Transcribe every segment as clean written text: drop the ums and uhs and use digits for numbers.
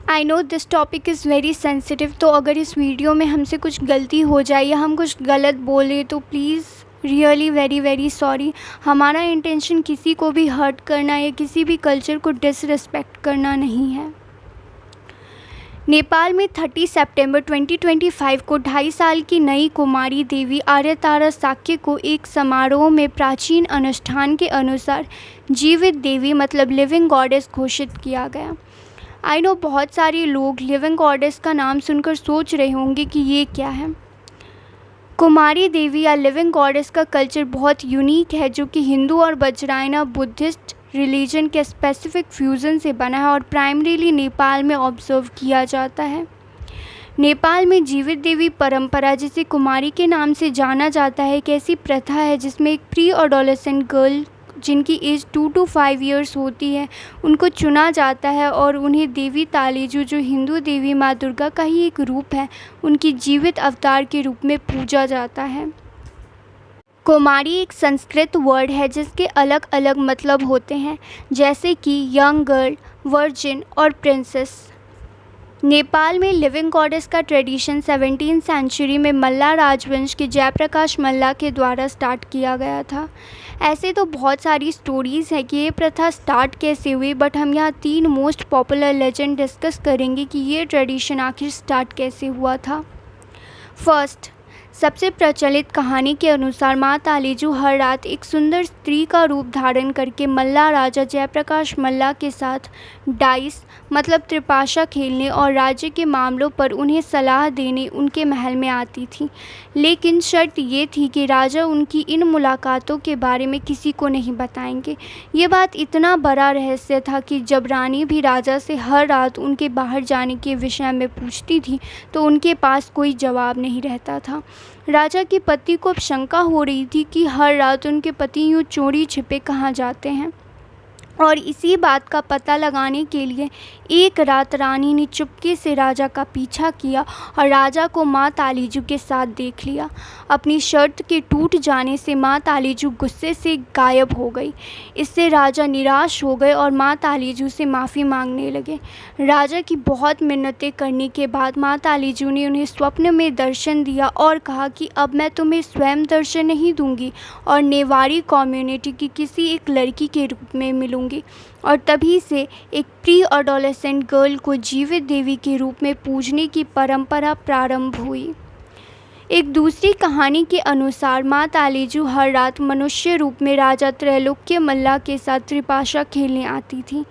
I know this topic is very sensitive, तो अगर इस वीडियो में हमसे कुछ गलती हो जाए या हम कुछ गलत बोले तो please really very very sorry. हमारा इंटेंशन किसी को भी हर्ट करना या किसी भी कल्चर को डिसरिस्पेक्ट करना नहीं है। नेपाल में 30 सितंबर 2025 को 2.5 साल की नई कुमारी देवी आर्यतारा साक्य को एक समारोह में प्राचीन अनुष्ठान के अनुसार जीवित देवी मतलब लिविंग गॉडेस घोषित किया गया। आई नो बहुत सारे लोग लिविंग गॉडेस का नाम सुनकर सोच रहे होंगे कि ये क्या है। कुमारी देवी या लिविंग गॉडेस का कल्चर बहुत यूनिक है, जो कि हिंदू और वज्रायना बुद्धिस्ट रिलीजन के स्पेसिफिक फ्यूज़न से बना है और प्राइमरीली नेपाल में ऑब्जर्व किया जाता है। नेपाल में जीवित देवी परंपरा, जिसे कुमारी के नाम से जाना जाता है, एक ऐसी प्रथा है जिसमें एक प्री एडोलेसेंट गर्ल जिनकी एज 2 to 5 ईयर्स होती है उनको चुना जाता है और उन्हें देवी तालेजू, जो हिंदू देवी माँ दुर्गा का ही एक रूप है, उनकी जीवित अवतार के रूप में पूजा जाता है। कुमारी एक संस्कृत वर्ड है जिसके अलग अलग मतलब होते हैं, जैसे कि यंग गर्ल, वर्जिन और प्रिंसेस। नेपाल में लिविंग गॉडेस का ट्रेडिशन 17वीं सेंचुरी में मल्ला राजवंश के जयप्रकाश मल्ला के द्वारा स्टार्ट किया गया था। ऐसे तो बहुत सारी स्टोरीज़ हैं कि ये प्रथा स्टार्ट कैसे हुई, बट हम यहाँ 3 मोस्ट पॉपुलर लेजेंड डिस्कस करेंगे कि ये ट्रेडिशन आखिर स्टार्ट कैसे हुआ था। फर्स्ट, सबसे प्रचलित कहानी के अनुसार माँ तालेजू हर रात एक सुंदर स्त्री का रूप धारण करके मल्ला राजा जयप्रकाश मल्ला के साथ डाइस मतलब त्रिपाशा खेलने और राज्य के मामलों पर उन्हें सलाह देने उनके महल में आती थी। लेकिन शर्त ये थी कि राजा उनकी इन मुलाकातों के बारे में किसी को नहीं बताएंगे। ये बात इतना बड़ा रहस्य था कि जब रानी भी राजा से हर रात उनके बाहर जाने के विषय में पूछती थी तो उनके पास कोई जवाब नहीं रहता था। राजा की पति को अब शंका हो रही थी कि हर रात उनके पति यूँ चोरी छिपे कहाँ जाते हैं, और इसी बात का पता लगाने के लिए एक रात रानी ने चुपके से राजा का पीछा किया और राजा को माँ तालेजू के साथ देख लिया। अपनी शर्त के टूट जाने से माँ तालेजू गुस्से से गायब हो गई। इससे राजा निराश हो गए और माँ तालेजू से माफ़ी मांगने लगे। राजा की बहुत मिन्नतें करने के बाद माँ तालेजू ने उन्हें स्वप्न में दर्शन दिया और कहा कि अब मैं तुम्हें स्वयं दर्शन नहीं दूंगी और नेवारी कम्युनिटी की किसी एक लड़की के रूप में मिलूंगी। और तभी से एक प्री एडोलेसेंट गर्ल को जीवित देवी के रूप में पूजने की परंपरा प्रारंभ हुई। एक दूसरी कहानी के अनुसार माँ तालेजू हर रात मनुष्य रूप में राजा त्रैलोक्य मल्ला के साथ त्रिपाशा खेलने आती थी।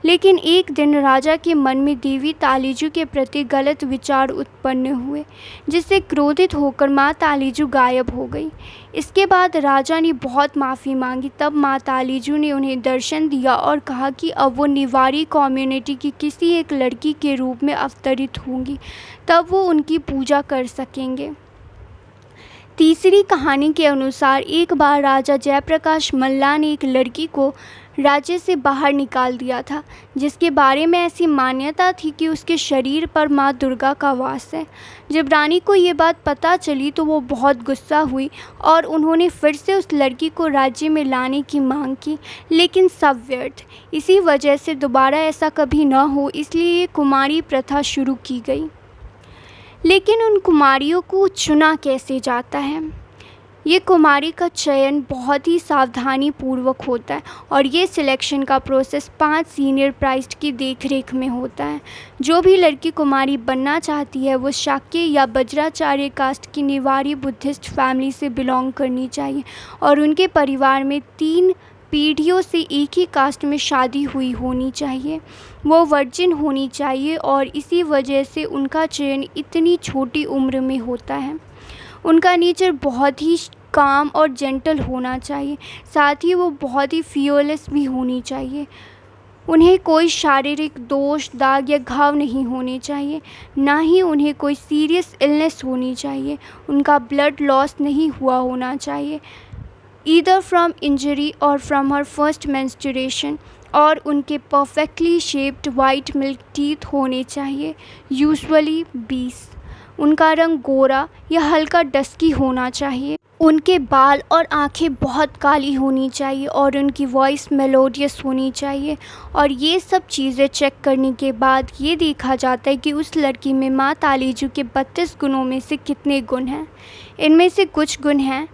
लेकिन एक दिन राजा के मन में देवी तालेजू के प्रति गलत विचार उत्पन्न हुए, जिससे क्रोधित होकर माँ तालेजू गायब हो गई। इसके बाद राजा ने बहुत माफ़ी मांगी। तब माँ तालेजू ने उन्हें दर्शन दिया और कहा कि अब वो निवारी कम्युनिटी की किसी एक लड़की के रूप में अवतरित होंगी, तब वो उनकी पूजा कर सकेंगे। तीसरी कहानी के अनुसार एक बार राजा जयप्रकाश मल्ला ने एक लड़की को राज्य से बाहर निकाल दिया था, जिसके बारे में ऐसी मान्यता थी कि उसके शरीर पर माँ दुर्गा का वास है। जब रानी को ये बात पता चली तो वो बहुत गुस्सा हुई और उन्होंने फिर से उस लड़की को राज्य में लाने की मांग की, लेकिन सब व्यर्थ। इसी वजह से दोबारा ऐसा कभी न हो, इसलिए ये कुमारी प्रथा शुरू की गई। लेकिन उन कुमारियों को चुना कैसे जाता है? ये कुमारी का चयन बहुत ही सावधानी पूर्वक होता है और ये सिलेक्शन का प्रोसेस 5 सीनियर प्राइस्ट की देखरेख में होता है। जो भी लड़की कुमारी बनना चाहती है वो शाक्य या वज्राचार्य कास्ट की निवारी बुद्धिस्ट फैमिली से बिलोंग करनी चाहिए और उनके परिवार में 3 पीढ़ियों से एक ही कास्ट में शादी हुई होनी चाहिए। वो वर्जिन होनी चाहिए और इसी वजह से उनका चयन इतनी छोटी उम्र में होता है। उनका नेचर बहुत ही काम और जेंटल होना चाहिए, साथ ही वो बहुत ही फियरलेस भी होनी चाहिए। उन्हें कोई शारीरिक दोष, दाग या घाव नहीं होने चाहिए, ना ही उन्हें कोई सीरियस इलनेस होनी चाहिए। उनका ब्लड लॉस नहीं हुआ होना चाहिए, ईदर फ्रॉम इंजरी और फ्रॉम हर फर्स्ट मेंस्ट्रुएशन, और उनके perfectly shaped white milk teeth होने चाहिए, यूजुअली 20। उनका रंग गोरा या हल्का डस्की होना चाहिए। उनके बाल और आँखें बहुत काली होनी चाहिए और उनकी वॉइस मेलोडियस होनी चाहिए। और ये सब चीज़ें चेक करने के बाद ये देखा जाता है कि उस लड़की में माँ तालेजू के 32 गुणों में से कितने गुण हैं। इनमें से कुछ गुण हैं: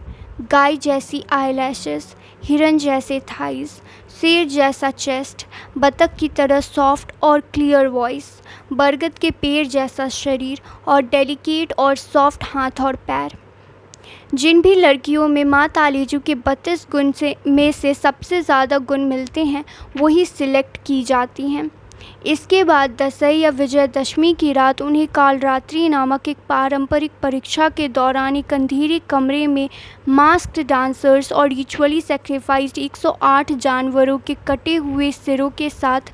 गाय जैसी आईलैशेस, हिरन जैसे थाइज़, शेर जैसा चेस्ट, बतख की तरह सॉफ्ट और क्लियर वॉइस, बरगद के पेड़ जैसा शरीर और डेलिकेट और सॉफ्ट हाथ और पैर। जिन भी लड़कियों में माँ तालेजू के 32 गुण में से सबसे ज़्यादा गुण मिलते हैं वही सिलेक्ट की जाती हैं। इसके बाद दशहरा या विजयदशमी की रात उन्हें कालरात्रि नामक एक पारंपरिक परीक्षा के दौरान एक अंधेरे कमरे में मास्क्ड डांसर्स और रिचुअली सेक्रीफाइस्ड 108 जानवरों के कटे हुए सिरों के साथ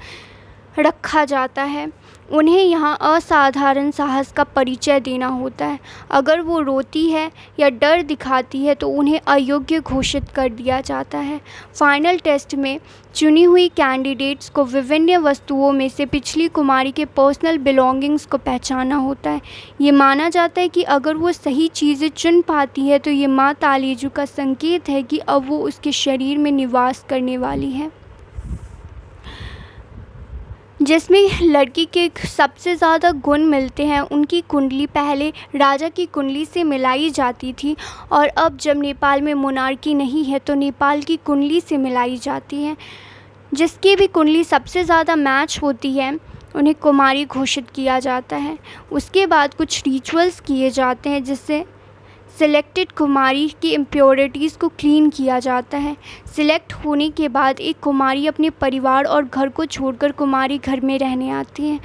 रखा जाता है। उन्हें यहाँ असाधारण साहस का परिचय देना होता है। अगर वो रोती है या डर दिखाती है तो उन्हें अयोग्य घोषित कर दिया जाता है। फाइनल टेस्ट में चुनी हुई कैंडिडेट्स को विभिन्न वस्तुओं में से पिछली कुमारी के पर्सनल बिलोंगिंग्स को पहचानना होता है। ये माना जाता है कि अगर वो सही चीज़ें चुन पाती है तो ये माँ तालेजू का संकेत है कि अब वो उसके शरीर में निवास करने वाली है। जिसमें लड़की के सबसे ज़्यादा गुण मिलते हैं, उनकी कुंडली पहले राजा की कुंडली से मिलाई जाती थी और अब जब नेपाल में मोनार्की नहीं है तो नेपाल की कुंडली से मिलाई जाती है। जिसकी भी कुंडली सबसे ज़्यादा मैच होती है उन्हें कुमारी घोषित किया जाता है। उसके बाद कुछ रिचुअल्स किए जाते हैं जिससे सिलेक्टेड कुमारी की इम्प्योरिटीज़ को क्लीन किया जाता है। सिलेक्ट होने के बाद एक कुमारी अपने परिवार और घर को छोड़कर कुमारी घर में रहने आती है।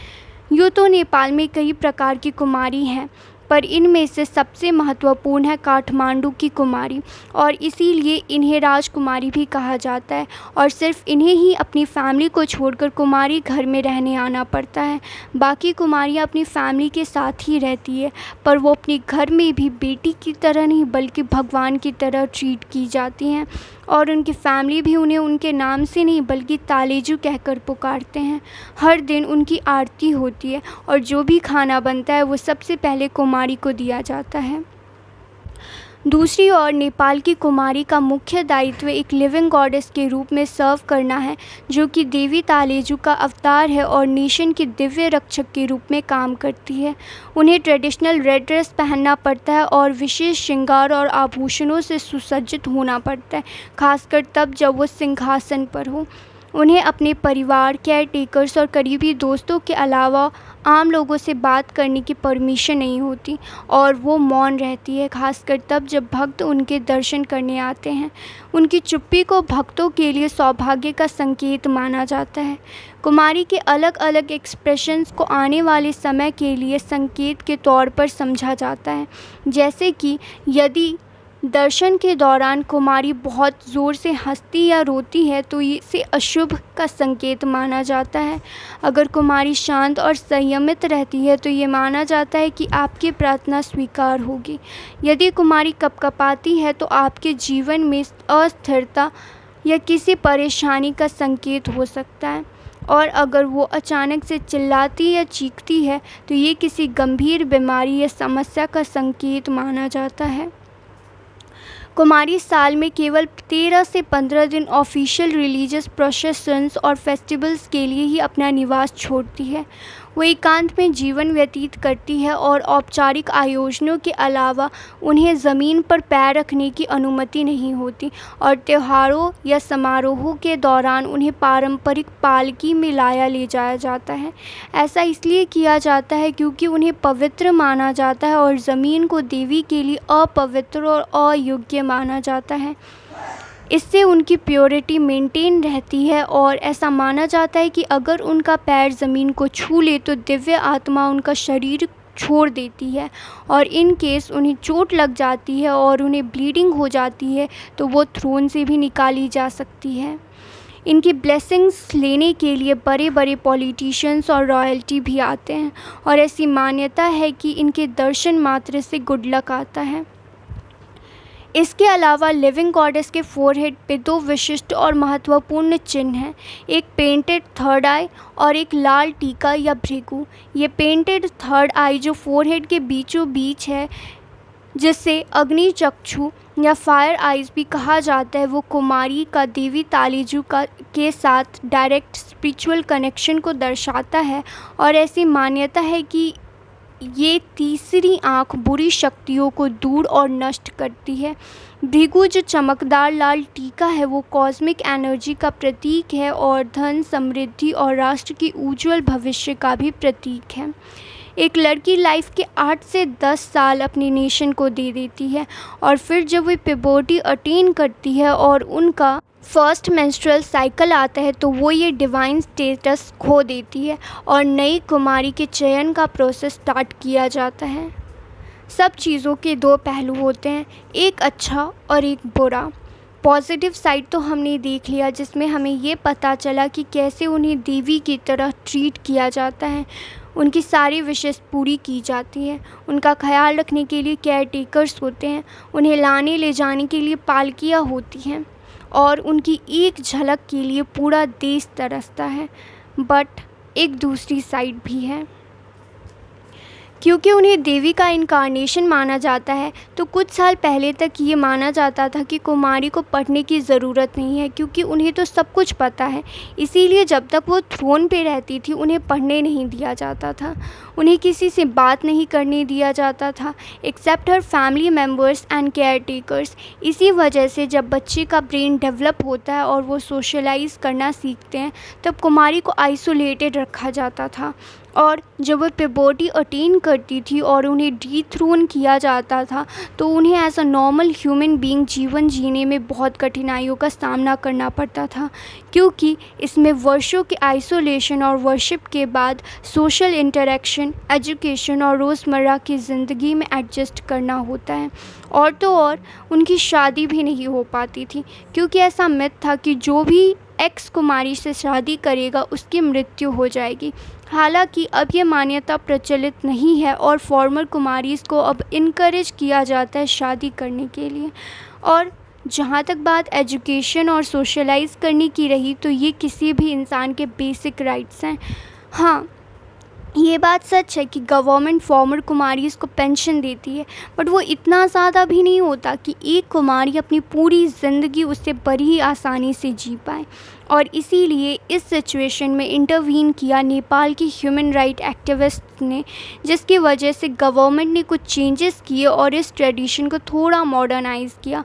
यूँ तो नेपाल में कई प्रकार की कुमारी हैं, पर इनमें से सबसे महत्वपूर्ण है काठमांडू की कुमारी और इसीलिए इन्हें राजकुमारी भी कहा जाता है। और सिर्फ इन्हें ही अपनी फैमिली को छोड़कर कुमारी घर में रहने आना पड़ता है। बाकी कुमारियाँ अपनी फैमिली के साथ ही रहती है, पर वो अपने घर में भी बेटी की तरह नहीं बल्कि भगवान की तरह ट्रीट की जाती हैं और उनकी फैमिली भी उन्हें उनके नाम से नहीं बल्कि तालेजू कहकर पुकारते हैं। हर दिन उनकी आरती होती है और जो भी खाना बनता है वो सबसे पहले कुमारी को दिया जाता है। दूसरी ओर नेपाल की कुमारी का मुख्य दायित्व एक लिविंग गॉडेस के रूप में सर्व करना है, जो कि देवी तालेजू का अवतार है और नेशन की दिव्य रक्षक के रूप में काम करती है। उन्हें ट्रेडिशनल रेड ड्रेस पहनना पड़ता है और विशेष श्रृंगार और आभूषणों से सुसज्जित होना पड़ता है, खासकर तब जब वो सिंहासन पर हो। उन्हें अपने परिवार, केयर टेकर्स और करीबी दोस्तों के अलावा आम लोगों से बात करने की परमिशन नहीं होती और वो मौन रहती है, खासकर तब जब भक्त उनके दर्शन करने आते हैं। उनकी चुप्पी को भक्तों के लिए सौभाग्य का संकेत माना जाता है। कुमारी के अलग अलग एक्सप्रेशंस को आने वाले समय के लिए संकेत के तौर पर समझा जाता है, जैसे कि यदि दर्शन के दौरान कुमारी बहुत ज़ोर से हंसती या रोती है तो इसे अशुभ का संकेत माना जाता है। अगर कुमारी शांत और संयमित रहती है तो ये माना जाता है कि आपकी प्रार्थना स्वीकार होगी। यदि कुमारी कपकपाती है तो आपके जीवन में अस्थिरता या किसी परेशानी का संकेत हो सकता है, और अगर वो अचानक से चिल्लाती या चीखती है तो ये किसी गंभीर बीमारी या समस्या का संकेत माना जाता है। कुमारी साल में केवल 13 से 15 दिन ऑफिशियल रिलीजियस प्रोसेशंस और फेस्टिवल्स के लिए ही अपना निवास छोड़ती है। वो एकांत में जीवन व्यतीत करती है और औपचारिक आयोजनों के अलावा उन्हें ज़मीन पर पैर रखने की अनुमति नहीं होती और त्योहारों या समारोहों के दौरान उन्हें पारंपरिक पालकी में ले जाया जाता है। ऐसा इसलिए किया जाता है क्योंकि उन्हें पवित्र माना जाता है और ज़मीन को देवी के लिए अपवित्र और अयोग्य माना जाता है। इससे उनकी प्योरिटी मेंटेन रहती है और ऐसा माना जाता है कि अगर उनका पैर ज़मीन को छू ले तो दिव्य आत्मा उनका शरीर छोड़ देती है और इन केस उन्हें चोट लग जाती है और उन्हें ब्लीडिंग हो जाती है तो वो थ्रोन से भी निकाली जा सकती है। इनकी ब्लेसिंग्स लेने के लिए बड़े बड़े पॉलिटिशियंस और रॉयल्टी भी आते हैं और ऐसी मान्यता है कि इनके दर्शन मात्र से गुड लक आता है। इसके अलावा लिविंग गॉडेस के फोरहेड पे 2 विशिष्ट और महत्वपूर्ण चिन्ह हैं, एक पेंटेड थर्ड आई और एक लाल टीका या भृगु। ये पेंटेड थर्ड आई जो फोरहेड के बीचों बीच है, जिसे अग्नि चक्षु या फायर आइज भी कहा जाता है, वो कुमारी का देवी तालीजू का के साथ डायरेक्ट स्पिरिचुअल कनेक्शन को दर्शाता है। और ऐसी मान्यता है कि ये तीसरी आँख बुरी शक्तियों को दूर और नष्ट करती है। भृगु जो चमकदार लाल टीका है वो कॉस्मिक एनर्जी का प्रतीक है और धन, समृद्धि और राष्ट्र की उज्जवल भविष्य का भी प्रतीक है। एक लड़की लाइफ के 8 से 10 साल अपनी नेशन को दे देती है और फिर जब वो प्यूबर्टी अटेन करती है और उनका फर्स्ट मेंस्ट्रुअल साइकिल आता है तो वो ये डिवाइन स्टेटस खो देती है और नई कुमारी के चयन का प्रोसेस स्टार्ट किया जाता है। सब चीज़ों के दो पहलू होते हैं, एक अच्छा और एक बुरा। पॉजिटिव साइड तो हमने देख लिया, जिसमें हमें ये पता चला कि कैसे उन्हें देवी की तरह ट्रीट किया जाता है, उनकी सारी विशेष पूरी की जाती है, उनका ख्याल रखने के लिए केयर टेकर्स होते हैं, उन्हें लाने ले जाने के लिए पालकियाँ होती हैं और उनकी एक झलक के लिए पूरा देश तरसता है। बट एक दूसरी साइड भी है, क्योंकि उन्हें देवी का इनकारनेशन माना जाता है तो कुछ साल पहले तक ये माना जाता था कि कुमारी को पढ़ने की ज़रूरत नहीं है, क्योंकि उन्हें तो सब कुछ पता है। इसीलिए जब तक वो थ्रोन पे रहती थी उन्हें पढ़ने नहीं दिया जाता था, उन्हें किसी से बात नहीं करने दिया जाता था एक्सेप्ट हर family members and caretakers. इसी वजह से जब बच्चे का ब्रेन डेवलप होता है और वो सोशलाइज करना सीखते हैं तब कुमारी को आइसोलेटेड रखा जाता था, और जब वो प्यूबर्टी अटेन करती थी और उन्हें डीथ्रोन किया जाता था तो उन्हें as a normal human being जीवन जीने में बहुत कठिनाइयों का सामना करना पड़ता था, क्योंकि इसमें वर्षों के आइसोलेशन और वर्शिप के बाद सोशल इंटरेक्शन, एजुकेशन और रोज़मर्रा की ज़िंदगी में एडजस्ट करना होता है। और तो और उनकी शादी भी नहीं हो पाती थी, क्योंकि ऐसा मिथ था कि जो भी एक्स कुमारी से शादी करेगा उसकी मृत्यु हो जाएगी। हालांकि अब ये मान्यता प्रचलित नहीं है और फॉर्मर कुमारीज़ को अब इनकरेज किया जाता है शादी करने के लिए। और जहाँ तक बात एजुकेशन और सोशलाइज करने की रही तो ये किसी भी इंसान के बेसिक राइट्स हैं। हाँ, ये बात सच है कि गवर्नमेंट फॉर्मर कुमारीज़ को पेंशन देती है, बट वो इतना ज़्यादा भी नहीं होता कि एक कुमारी अपनी पूरी ज़िंदगी उससे बड़ी आसानी से जी पाए। और इसीलिए इस सिचुएशन में इंटरवीन किया नेपाल की ह्यूमन राइट एक्टिविस्ट ने, जिसकी वजह से गवर्नमेंट ने कुछ चेंजेस किए और इस ट्रेडिशन को थोड़ा मॉडर्नाइज़ किया।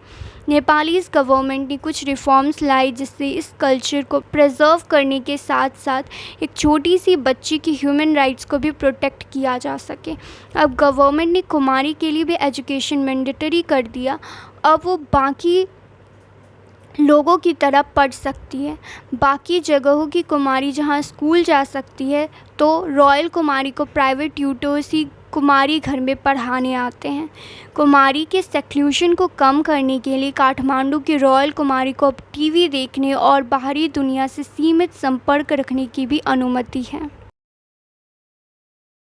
नेपालीज़ गवर्नमेंट ने कुछ रिफॉर्म्स लाए जिससे इस कल्चर को प्रिजर्व करने के साथ साथ एक छोटी सी बच्ची की ह्यूमन राइट्स को भी प्रोटेक्ट किया जा सके। अब गवर्नमेंट ने कुमारी के लिए भी एजुकेशन मैंडेटरी कर दिया, अब वो बाकी लोगों की तरह पढ़ सकती है। बाकी जगहों की कुमारी जहाँ स्कूल जा सकती है तो रॉयल कुमारी को प्राइवेट ट्यूटर्स ही कुमारी घर में पढ़ाने आते हैं। कुमारी के सेक्लूशन को कम करने के लिए काठमांडू की रॉयल कुमारी को अब टीवी देखने और बाहरी दुनिया से सीमित संपर्क रखने की भी अनुमति है।